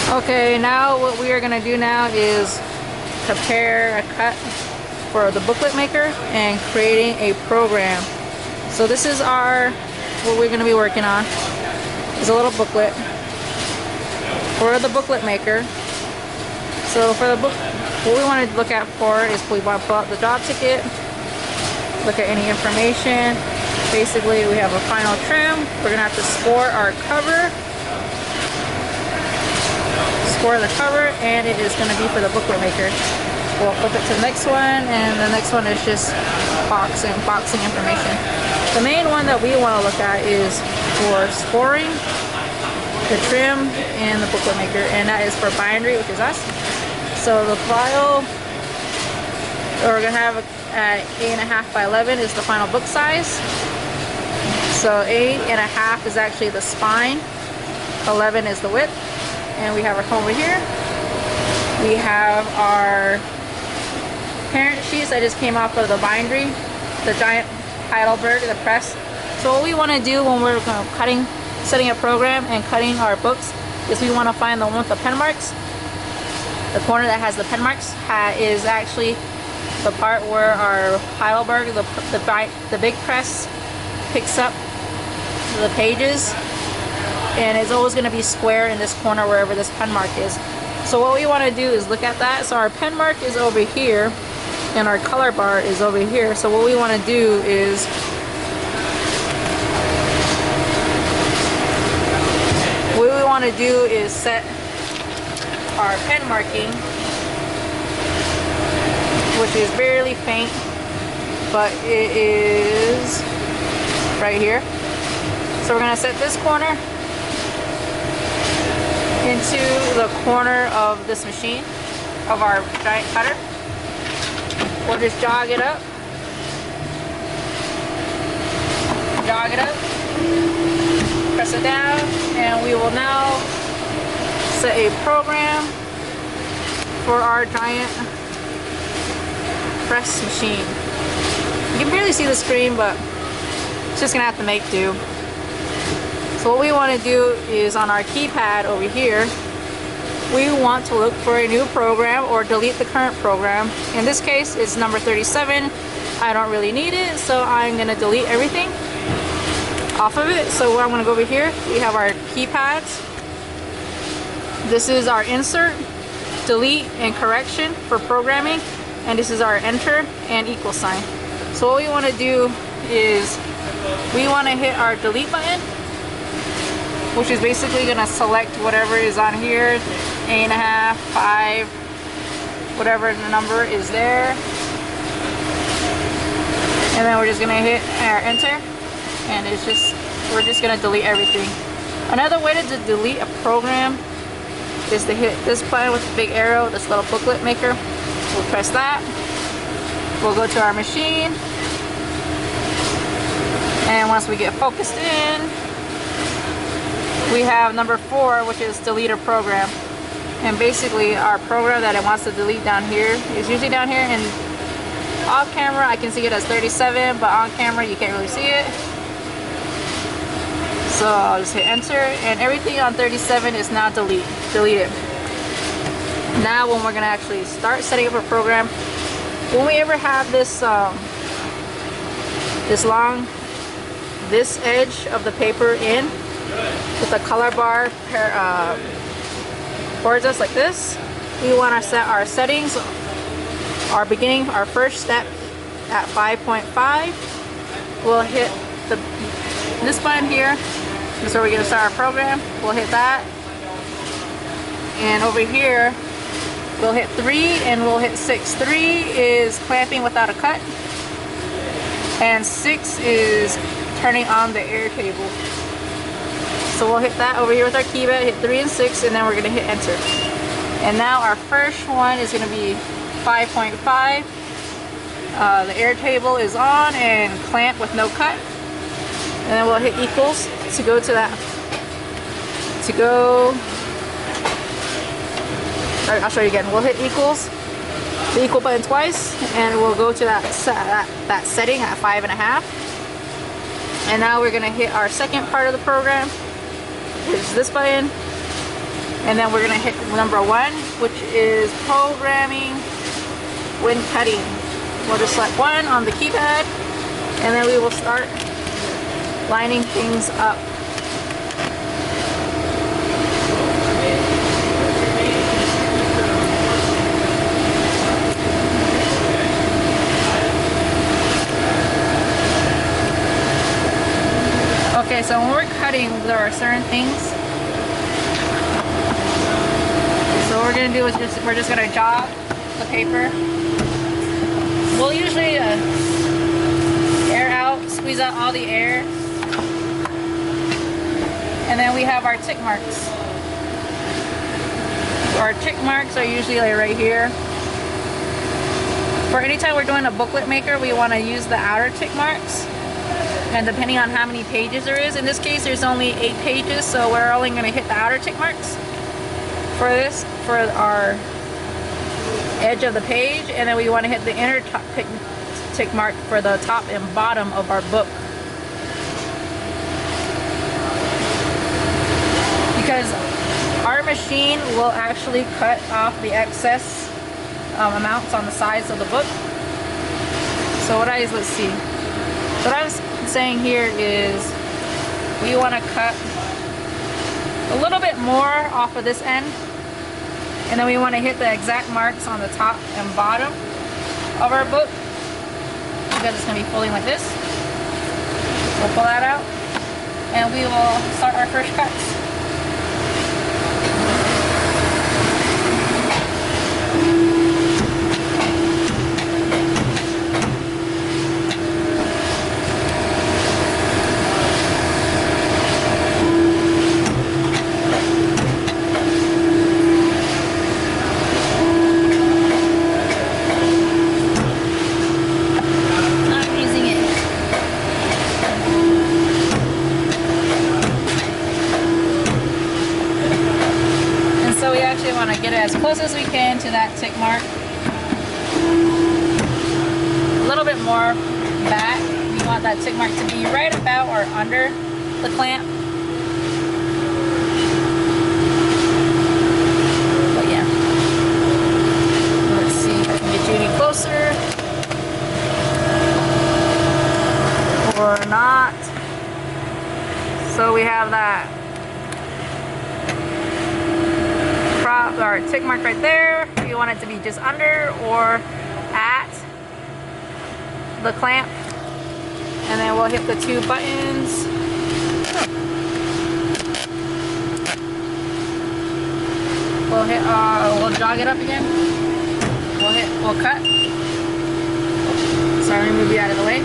Okay, now what we are going to do now is prepare a cut for the booklet maker and creating a program. So this is what we're going to be working on. Is a little booklet for the booklet maker. So for the book, what we want to look at for is we want to pull out the job ticket, look at any information. Basically, we have a final trim. We're going to have to score our cover. Score the cover, and it is going to be for the booklet maker. We'll flip it to the next one, and the next one is just boxing information. The main one that we want to look at is for scoring the trim and the booklet maker, and that is for bindery, which is us. So the file we're going to have at 8.5 by 11 is the final book size. So 8.5 is actually the spine, 11 is the width. And we have our comb over here. We have our parent sheets that just came off of the bindery, the giant Heidelberg, the press. So what we want to do when we're setting a program and cutting our books is we want to find the one with the pen marks. The corner that has the pen marks is actually the part where our Heidelberg, the big press, picks up the pages. And it's always going to be square in this corner wherever this pen mark is. So what we want to do is look at that. So our pen mark is over here and our color bar is over here. So what we want to do is set our pen marking, which is barely faint, but it is right here. So we're going to set this corner into the corner of this machine, of our giant cutter. We'll just jog it up, press it down, and we will now set a program for our giant press machine. You can barely see the screen, but it's just gonna have to make do. So what we want to do is on our keypad over here, we want to look for a new program or delete the current program. In this case, it's number 37. I don't really need it, so I'm going to delete everything off of it. So I'm going to go over here. We have our keypads. This is our insert, delete, and correction for programming. And this is our enter and equal sign. So what we want to do is we want to hit our delete button, which is basically going to select whatever is on here, 8.5, 5, whatever the number is there. And then we're just going to hit our enter, and we're just going to delete everything. Another way to delete a program is to hit this button with the big arrow, this little booklet maker. We'll press that. We'll go to our machine. And once we get focused in, we have number 4, which is delete a program. And basically our program that it wants to delete down here is usually down here, and off camera I can see it as 37, but on camera you can't really see it. So I'll just hit enter, and everything on 37 is now deleted. Now when we're going to actually start setting up a program, when we ever have this this edge of the paper in with the color bar towards us like this, we want to set our settings, our first step at 5.5. We'll hit this button here. This is where we're going to start our program. We'll hit that, and over here we'll hit 3 and we'll hit 6. 3 is clamping without a cut, and 6 is turning on the air table. So we'll hit that over here with our keypad, hit 3 and 6, and then we're going to hit enter. And now our first one is going to be 5.5. The air table is on and clamp with no cut. And then we'll hit equals to go to that. Alright, I'll show you again. We'll hit equals, the equal button twice, and we'll go to that setting at 5.5. And now we're going to hit our second part of the program, which is this button. And then we're gonna hit number 1, which is programming when cutting. We'll just select 1 on the keypad, and then we will start lining things up. Okay, so when we're cutting, there are certain things. So what we're gonna do is we're just gonna jog the paper. We'll usually air out, squeeze out all the air. And then we have our tick marks. Our tick marks are usually like right here. For any time we're doing a booklet maker, we want to use the outer tick marks. And depending on how many pages there is, in this case there's only 8 pages, so we're only going to hit the outer tick marks for this, for our edge of the page, and then we want to hit the inner tick mark for the top and bottom of our book. Because our machine will actually cut off the excess amounts on the sides of the book. So let's see. What I'm saying here is we want to cut a little bit more off of this end, and then we want to hit the exact marks on the top and bottom of our book, because it's going to be folding like this. We'll pull that out and we will start our first cuts. Want to get it as close as we can to that tick mark. A little bit more back. We want that tick mark to be right about or under the clamp. But yeah. Let's see if I can get you any closer. Or not. So we have that our tick mark right there. You want it to be just under or at the clamp, and then we'll hit the 2 buttons. We'll jog it up again. We'll cut. Sorry, let me move you out of the way.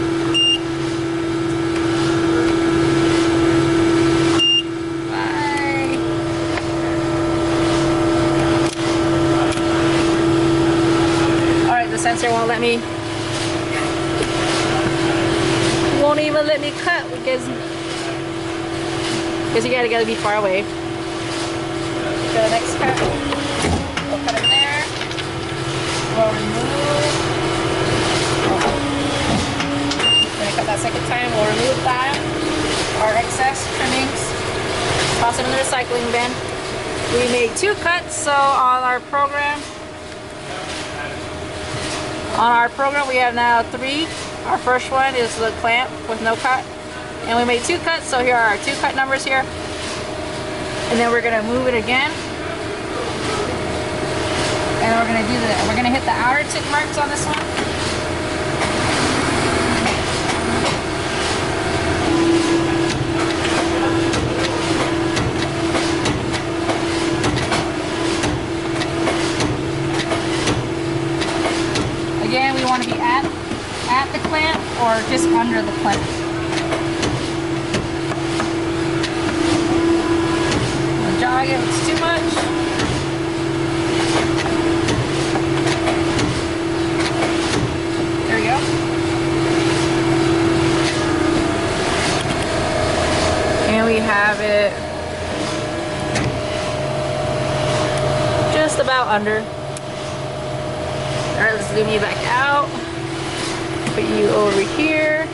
Sensor won't even let me cut because you gotta be far away. Go to the next cut. We'll cut it there. We'll remove. Gonna cut that second time. We'll remove that. Our excess trimmings. Toss it in the recycling bin. We made 2 cuts, so on our program we have now 3. Our first one is the clamp with no cut, and we made 2 cuts, so here are our 2 cut numbers here. And then we're gonna move it again, and we're gonna hit the outer tick marks on this one. Again, we want to be at the clamp or just under the clamp. We'll jog it if it's too much. There we go. And we have it just about under. Alright, let's zoom you back out. Put you over here.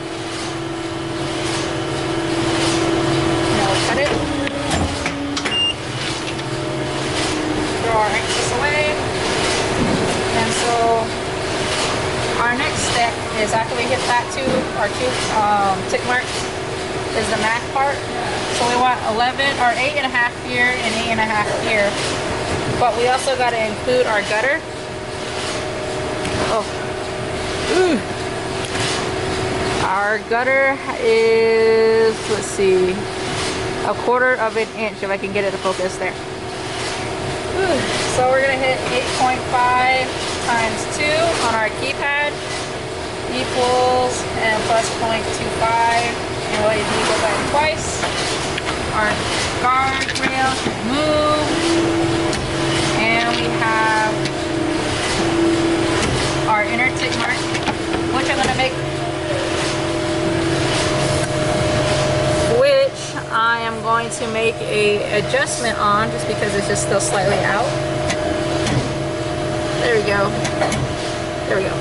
Now we'll cut it. our excess away. And so our next step is after we hit that our two tick marks is the math part. So we want 11 or 8.5 here and 8.5 here. But we also got to include our gutter. Oh. Ooh. Our gutter is, let's see, 1/4 of an inch, if I can get it to focus there. Ooh. So we're going to hit 8.5 times 2 on our keypad equals and plus 0.25, and we'll equal that twice. Our guardrail should move, and we have our inner tick mark, which I'm going to make, I am going to make a adjustment on just because it's just still slightly out. There we go. There we go.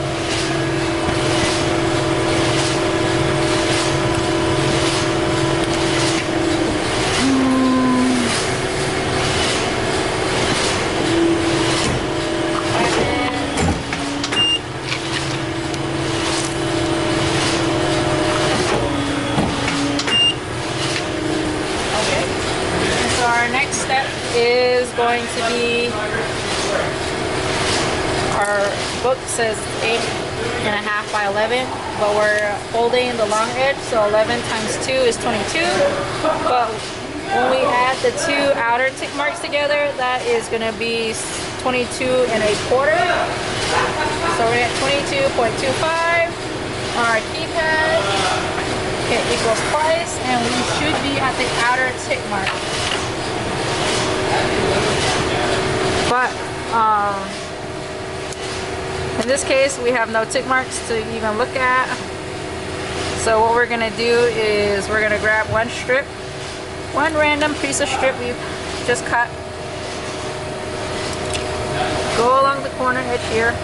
Is going to be, our book says 8.5 by 11, but we're folding the long edge, so 11 times 2 is 22. But when we add the two outer tick marks together, that is going to be 22.25. So we're at 22.25 on our keypad. Hit equals twice, and we should be at the outer tick mark. But in this case we have no tick marks to even look at, so what we're gonna do is we're gonna grab one random piece of strip we just cut, go along the corner edge here,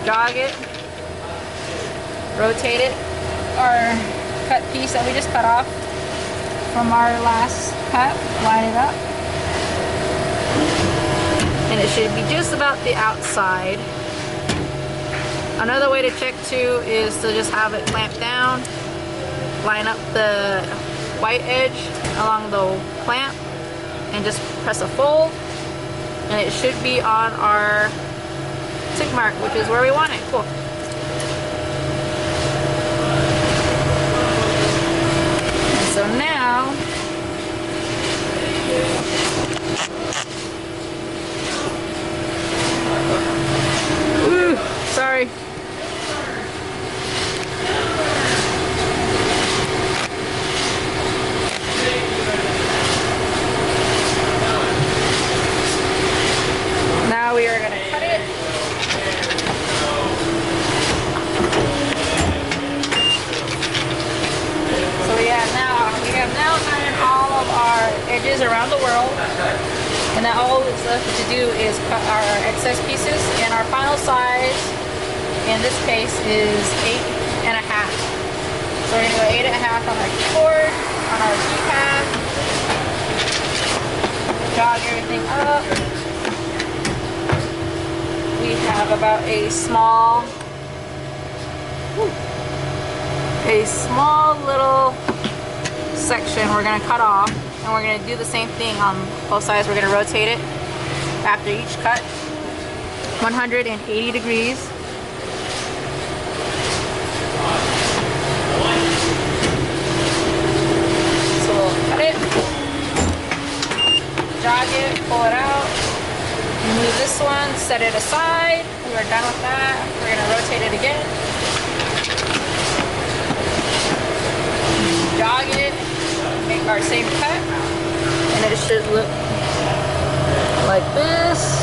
jog it, rotate it, our cut piece that we just cut off from our last cut, line it up, and it should be just about the outside. Another way to check too is to just have it clamped down, line up the white edge along the clamp, and just press a fold, and it should be on our tick mark, which is where we want it. Cool. And so now, ooh, sorry. Now we are going to cut it. So we have now gotten all of our edges around the world, and now all that's left to do is cut our excess pieces, and our final size in this case is 8.5. So we're going to go 8.5 on our keyboard, on our keypad, jog everything up. We have about a small little section we're going to cut off, and we're going to do the same thing on both sides. We're going to rotate it after each cut 180 degrees. So we'll cut it, jog it, pull it out, move this one, set it aside. We're done with that. We're going to rotate it again, jog it, make our same cut, and it should look like this.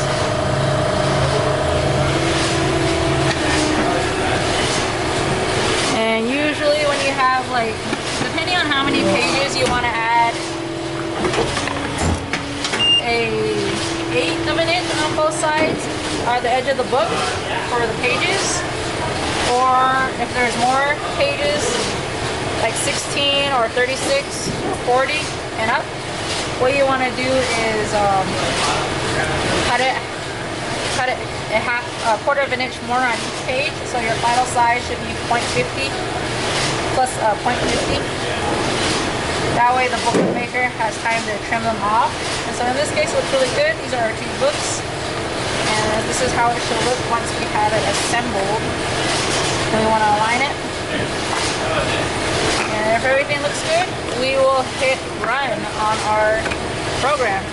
And usually when you have, like, depending on how many pages you want to add, an 1/8 of an inch on both sides are the edge of the book for the pages, or if there's more pages like 16 or 36 or 40 and up, what you want to do is cut it a quarter of an inch more on each page, so your final size should be 0.50 plus 0.50. That way the bookmaker has time to trim them off. And so in this case, it looks really good. These are our 2 books. And this is how it should look once we have it assembled. And we want to align it. And if everything looks good, we will hit run on our program.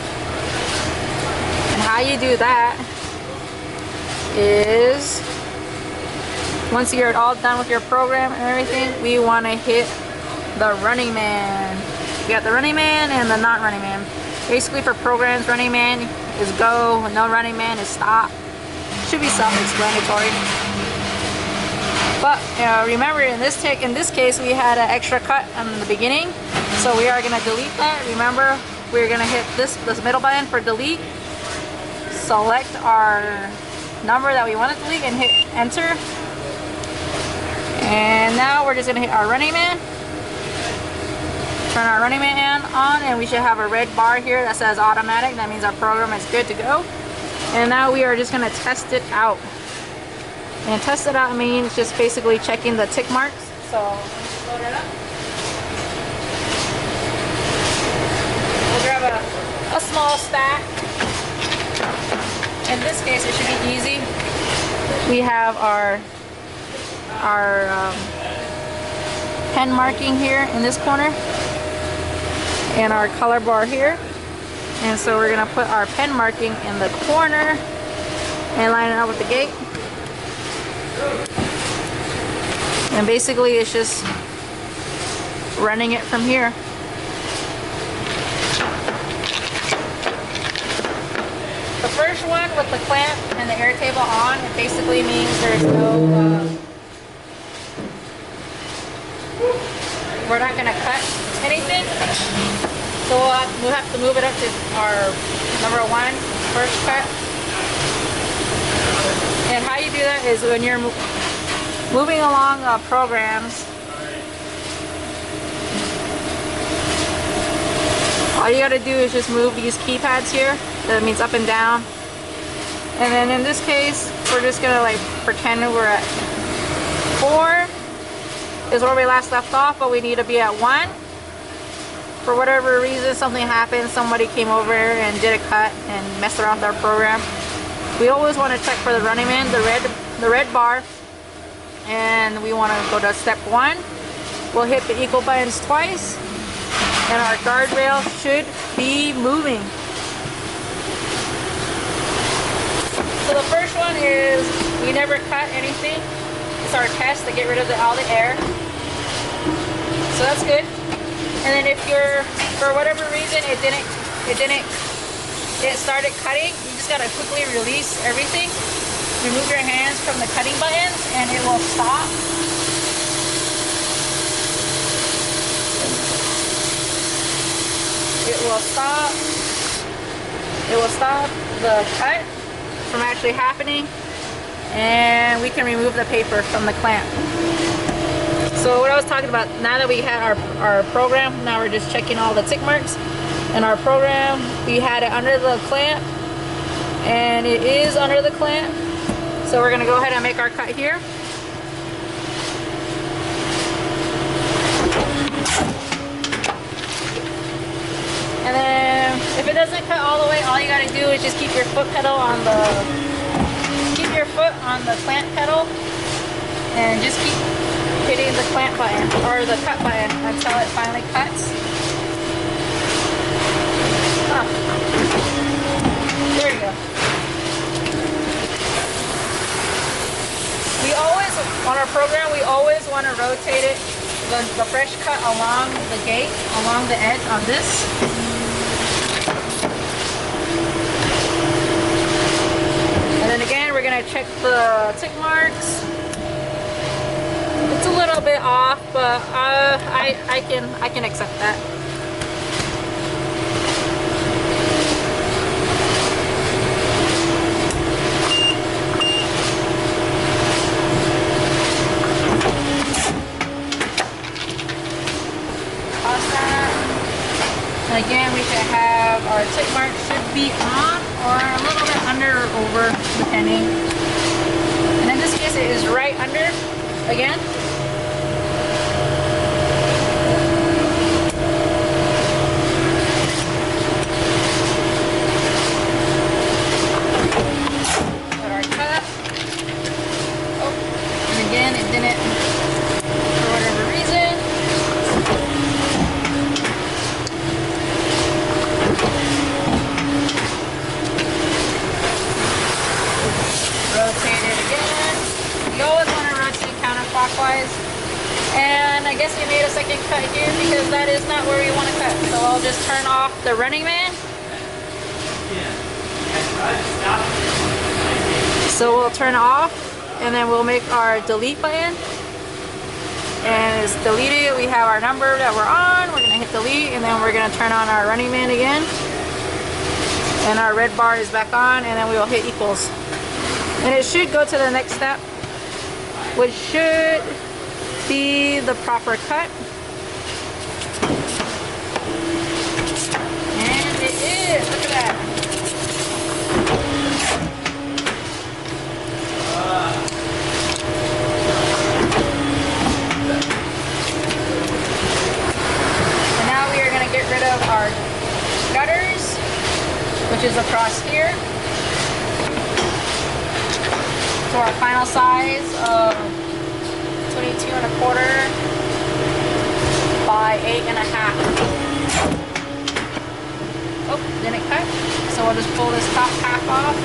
And how you do that is, once you're all done with your program and everything, we want to hit the running man. We got the running man and the not running man. Basically for programs, running man is go, no running man is stop. Should be self-explanatory. But remember, in this case, we had an extra cut in the beginning, so we are going to delete that. Remember, we're going to hit this middle button for delete. Select our number that we want to delete and hit enter. And now we're just going to hit our running man. Turn our running man on, and we should have a red bar here that says automatic. That means our program is good to go. And now we are just going to test it out. And test it out means just basically checking the tick marks. So let's load it up. We'll grab a small stack. In this case, it should be easy. We have our pen marking here in this corner, and our color bar here. And so we're going to put our pen marking in the corner and line it up with the gate. And basically it's just running it from here. The first one with the clamp and the air table on, it basically means there's no, we're not going to cut anything. So we'll have to move it up to our number 1 first cut. And how you do that is when you're moving along programs, all you gotta do is just move these keypads here. That means up and down. And then in this case, we're just gonna like pretend we're at 4 is where we last left off, but we need to be at 1. For whatever reason, something happened, somebody came over and did a cut and messed around with our program. We always want to check for the running man, the red bar, and we want to go to step 1. We'll hit the equal buttons twice, and our guardrail should be moving. So the first one is we never cut anything. It's our test to get rid of all the air. So that's good. And then if you're, for whatever reason, it started cutting, you just gotta quickly release everything. Remove your hands from the cutting buttons and it will stop. It will stop the cut from actually happening, and we can remove the paper from the clamp. So what I was talking about, now that we had our program, now we're just checking all the tick marks. In our program, we had it under the clamp, and it is under the clamp. So we're gonna go ahead and make our cut here. And then if it doesn't cut all the way, all you gotta do is just keep your foot on the clamp pedal, and just keep hitting the clamp button or the cut button until it finally cuts. There you go. We always, on our program, we always want to rotate it, the fresh cut along the gate, along the edge on this. And then again, we're going to check the tick marks. It's a little bit off, but I can accept that. Pause that. And again, we should have be on or a little bit under or over, depending. And in this case, it is right under again. Put our cut. Oh, and again, it didn't, for whatever reason. Rotate it again. You always want to rotate counterclockwise. And I guess we made a second cut here because that is not where we want to cut. So I'll just turn off the Running Man. So we'll turn off and then we'll make our delete button. And it's deleted. We have our number that we're on. We're going to hit delete and then we're going to turn on our Running Man again. And our red bar is back on and then we will hit equals. And it should go to the next step, which should be the proper cut. And it is, look at that. And now we are going to get rid of our gutters, which is across here. To our final size of 22 1/4 by 8 1/2. Oh, didn't cut. So we'll just pull this top half off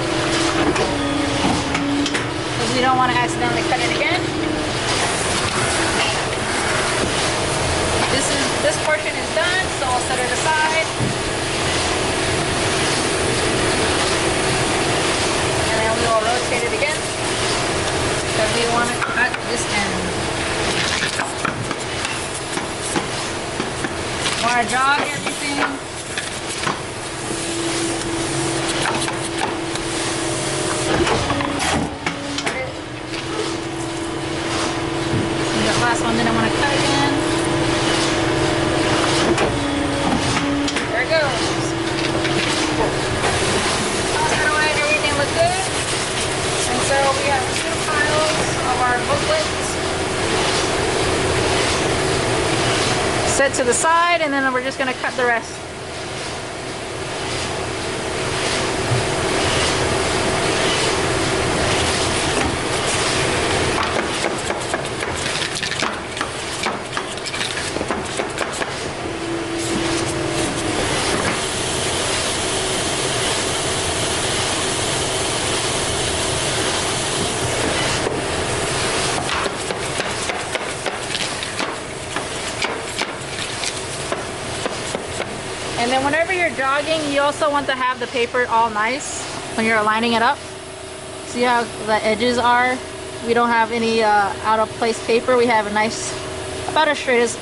because we don't want to accidentally cut it again. This portion is done, so I'll set it aside. And then we will rotate it again. Because we want to cut this end. Want to jog everything. Cut it. And the last one, then I want to cut again. There it goes. Toss it away, everything looks good. And so we have 2 piles of our booklets set to the side, and then we're just going to cut the rest. And then whenever you're jogging, you also want to have the paper all nice when you're lining it up. See how the edges are? We don't have any out of place paper. We have a nice, about as straight as